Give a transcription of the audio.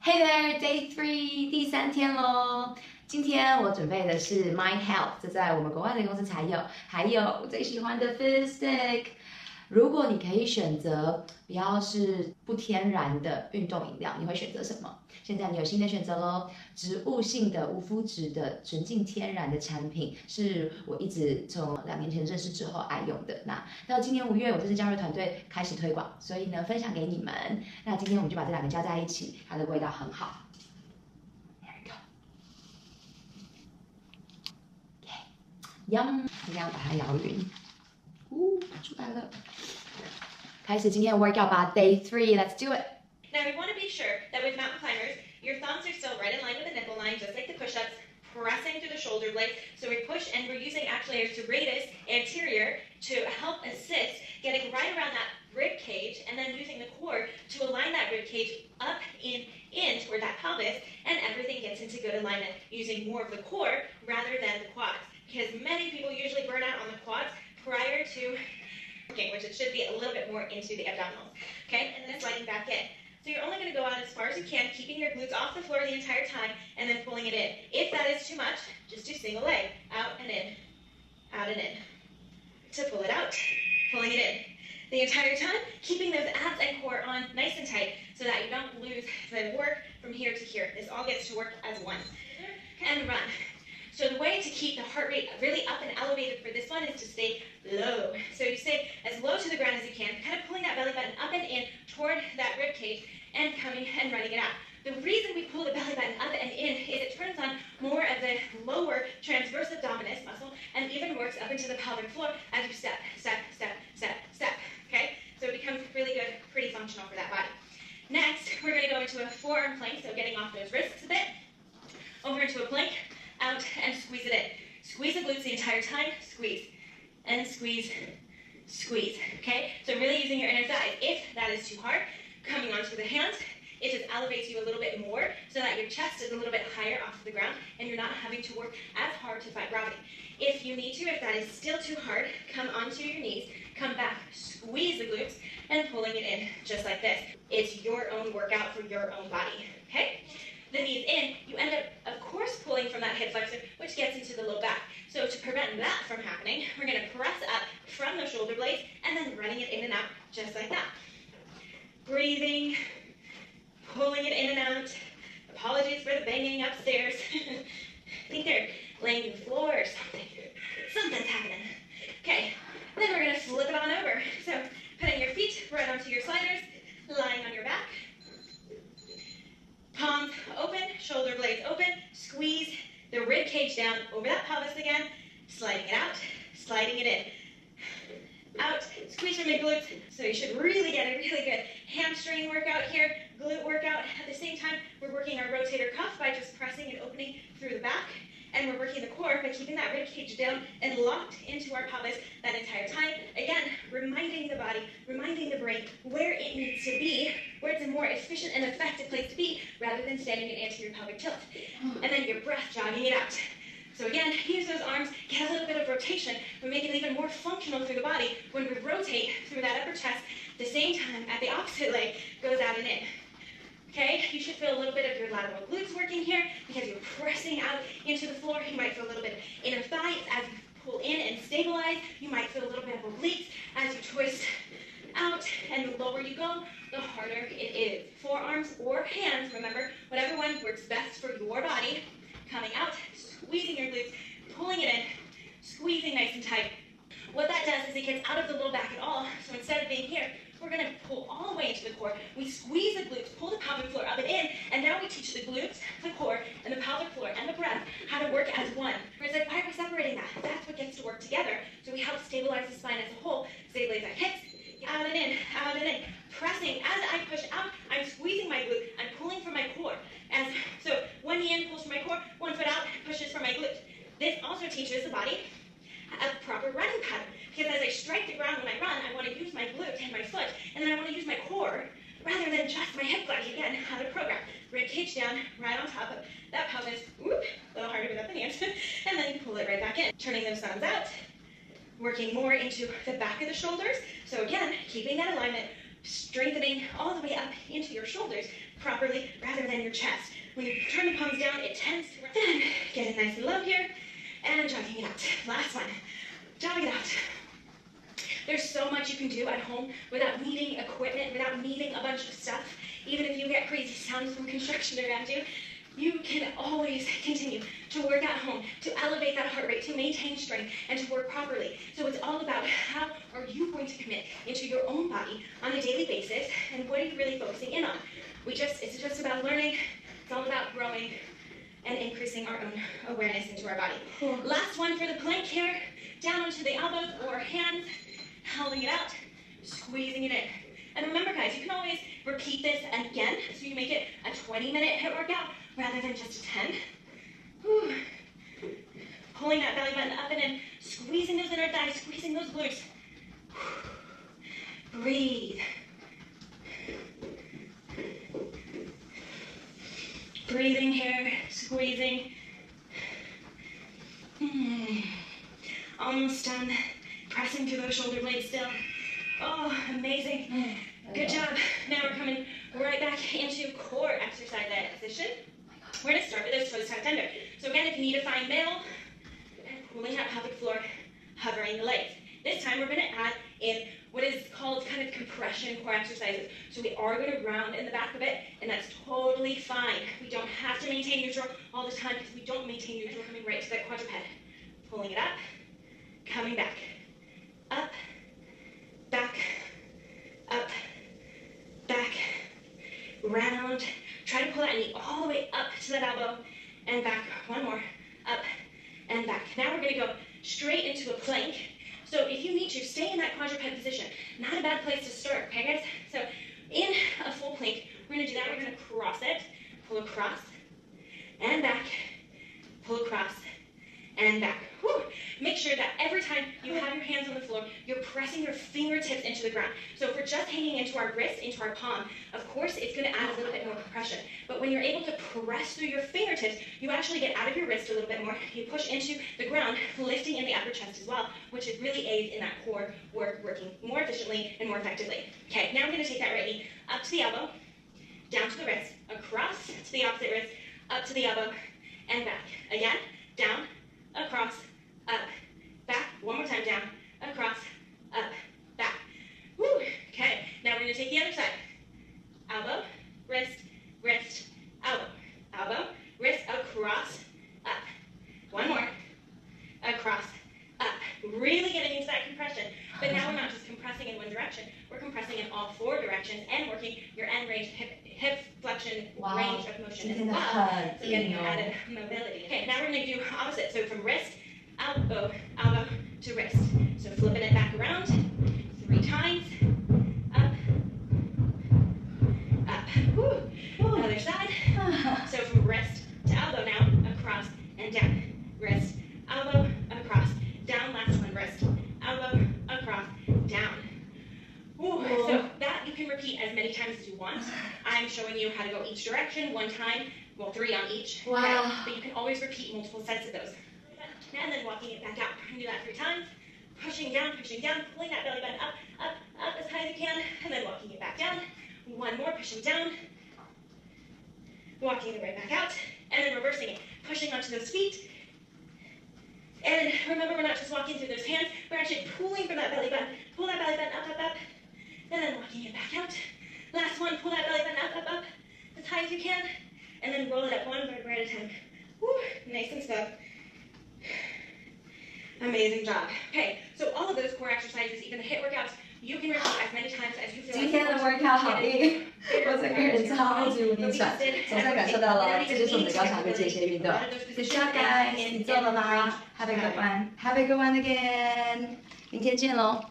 Hey there, Day 3，第3天咯。今天我准备的是 My Health， 这在我们国外的公司才有，还有我最喜欢的 Fit Stick。如果你可以选择比较是不天然的运动饮料，你会选择什么？现在你有新的选择咯，植物性的、无麸质的、纯净天然的产品，是我一直从2年前认识之后爱用的。那到今年5月，我这次加入团队开始推广，所以呢，分享给你们。那今天我们就把这2个加在一起，它的味道很好。There we go. Yum， 一定要把它摇匀。出来了。开始今天的 workout 吧 ，Day 3，Let's do it. Now we want to be sure that with mountain climbers, your thumbs are still right in line with the nipple line, just like the push-ups, pressing through the shoulder blades. So we push and we're using actually our serratus anterior to help assist getting right around that rib cage and then using the core to align that rib cage up in toward that pelvis, and everything gets into good alignment using more of the core rather than the quads. Because many people usually burn out on the quads prior to working, which it should be a little bit more into the abdominals. Okay, and then sliding back in. So you're only going to go out as far as you can, keeping your glutes off the floor the entire time, and then pulling it in. If that is too much, just do single leg, out and in, out and in. To pull it out, pulling it in. The entire time, keeping those abs and core on nice and tight so that you don't lose the work from here to here. This all gets to work as one. And run. So the way to keep the heart rate really up and elevated for this one is to stay low. So you stay as low to the ground as you can, kind of pulling that belly button up and in toward that rib cage and coming and running it out. The reason we pull the belly button up and in is it turns on more of the lower transverse abdominis muscle and even works up into the pelvic floor as you step, step, step, step, step. Okay? So it becomes really good, pretty functional for that body. Next, we're going to go into a forearm plank, so getting off those wrists a bit. Over into a plank. Out and squeeze it in. Squeeze the glutes the entire time. Squeeze and squeeze, squeeze. Okay? So really using your inner thighs. If that is too hard, coming onto the hands, it just elevates you a little bit more so that your chest is a little bit higher off the ground and you're not having to work as hard to fight gravity. If you need to, if that is still too hard, come onto your knees, come back, squeeze the glutes, and pulling it in just like this. It's your own workout for your own body. Okay? The knees in, you end up, of course, pulling from that hip flexor, which gets into the low back. So to prevent that from happening, we're going to press up from the shoulder blades and then running it in and out, just like that. Breathing, pulling it in and out. Apologies for the banging upstairs. I think they're laying on the floor or something. Something's happening. Okay, then we're going to flip it on over. So putting your feet right onto your sliders, lying on your back. Palms open, shoulder blades open, squeeze the rib cage down over that pelvis again, sliding it out, sliding it in. Out, squeeze your mid-glutes. So you should really get a really good hamstring workout here, glute workout. At the same time, we're working our rotator cuff by just pressing and opening through the back. And we're working the core by keeping that rib cage down and locked into our pelvis that entire time. Again, reminding the body, reminding the brain where it needs to be, where it's a more efficient and effective place to be, rather than standing in anterior pelvic tilt. And then your breath jogging it out. So again, use those arms, get a little bit of rotation. We make it even more functional through the body when we rotate through that upper chest. At the same time, at the opposite leg, goes out and in. Okay, you should feel a little bit of your lateral glutes working here because you're pressing out into the floor. You might feel a little bit of inner thighs as you pull in and stabilize. You might feel a little bit of obliques as you twist out. And the lower you go, the harder it is. Forearms or hands, remember, whatever one works best for your body. Coming out, squeezing your glutes, pulling it in, squeezing nice and tight. What that does is it gets out of the low back at all. So instead of being here, we're going to pull all the way into the core. We squeeze the glutes, pull the pelvic floor up and in, and now we teach the glutes, the core, and the pelvic floor, and the breath how to work as one. Whereas like, why are we separating that? That's what gets to work together. So we help stabilize the spine as a whole. Stabilize that hips, out and in, out and in. Pressing, as I push out, I'm squeezing my glute, I'm pulling from my core. So one knee in pulls from my core, one foot out pushes from my glute. This also teaches the body a proper running pattern. Because as I strike the ground when I run, I want to use my glute and my foot, and then I want to use my core rather than just my hip flex. Again, how to program. Rib cage down, right on top of that pelvis. Whoop, a little harder without the hands. And then you pull it right back in. Turning those thumbs out, working more into the back of the shoulders. So again, keeping that alignment, strengthening all the way up into your shoulders, properly rather than your chest. When you turn the palms down, it tends to get it nice and low here, and jogging it out. Last one, jog it out. There's so much you can do at home without needing equipment, without needing a bunch of stuff. Even if you get crazy sounds from construction around you, you can always continue to work at home, to elevate that heart rate, to maintain strength, and to work properly. So it's all about how are you going to commit into your own body on a daily basis, and what are you really focusing in on? It's just about learning. It's all about growing and increasing our own awareness into our body. Cool. Last one for the plank here, down onto the elbows or hands, holding it out, squeezing it in. And remember guys, you can always repeat this again, so you make it a 20-minute HIIT workout rather than just a 10. Whew. Pulling that belly button up and in, squeezing those inner thighs, squeezing those glutes. Breathe. Breathing here, squeezing. Almost done. Pressing through those shoulder blades still. Oh, amazing. Good job. Now we're coming right back into core exercise position. We're going to start with those toes tucked under. So again, if you need to find middle, and pulling that pelvic floor, hovering the legs. This time we're going to add in what is called kind of compression core exercises. So we are going to round in the back a bit, and that's totally fine. We don't have to maintain neutral all the time, because we don't maintain neutral coming right to that quadruped. Pulling it up, coming back, up, back, up, back, round. Try to pull that knee all the way up to that elbow and back. One more, up and back. Now we're going to go straight into a plank. So if you need to, stay in that quadruped position. Not a bad place to start, okay guys? So in a full plank, we're going to do that. We're going to cross it, pull across and back, pull across and back. Whew. Make sure that every time you have your hands on the floor, you're pressing your fingertips into the ground. So if we're just hanging into our wrist, into our palm, of course it's going to add a little bit more compression. But when you're able to press through your fingertips, you actually get out of your wrist a little bit more. You push into the ground, lifting in the upper chest as well, which really aids in that core work working more efficiently and more effectively. Okay, now we're going to take that right knee up to the elbow, down to the wrist, across to the opposite wrist, up to the elbow, and back. Again, down, across, up, back. One more time, down, across, up, back. Woo. Okay, now we're going to take the other side. Elbow, wrist, wrist, elbow. Elbow, wrist, across, up. One more. Across, up. Really getting into that compression. But now we're not just compressing in one direction. We're compressing in all four directions and working your end range, hip flexion range of motion as well. So getting added mobility. Okay, now we're going to do opposite. So from wrist, elbow, elbow to wrist. So flipping it back around 3 times. Up, up. Woo. Other side. So from wrist to elbow now, across and down. Wrist, elbow, across, down. Last one, wrist, elbow, across, down. Ooh. So that you can repeat as many times as you want. I'm showing you how to go each direction, 1 time, well 3 on each. Wow. Okay? But you can always repeat multiple sets of those. And then walking it back out. You can do that 3 times. Pushing down, pulling that belly button up, up, up as high as you can, and then walking it back down. 1 more, pushing down, walking it right back out, and then reversing it, pushing onto those feet. And remember, we're not just walking through those hands, we're actually pulling from that belly button. Pull that belly button up, up, up, and then walking it back out. Last one, pull that belly button up, up, up, as high as you can, and then roll it up 1 vertebra at a time. Woo, nice and slow. Amazing job. Okay, so all of those core exercises, even the HIIT workouts, you can repeat as many times as you feel like. 今天的 workout 好硬，我整个人超级无敌喘，总算感受到了，这就是我们的高强度间歇运动。Good job, guys， 你做了吗？Have a good one. Have a good one again. 明天见喽。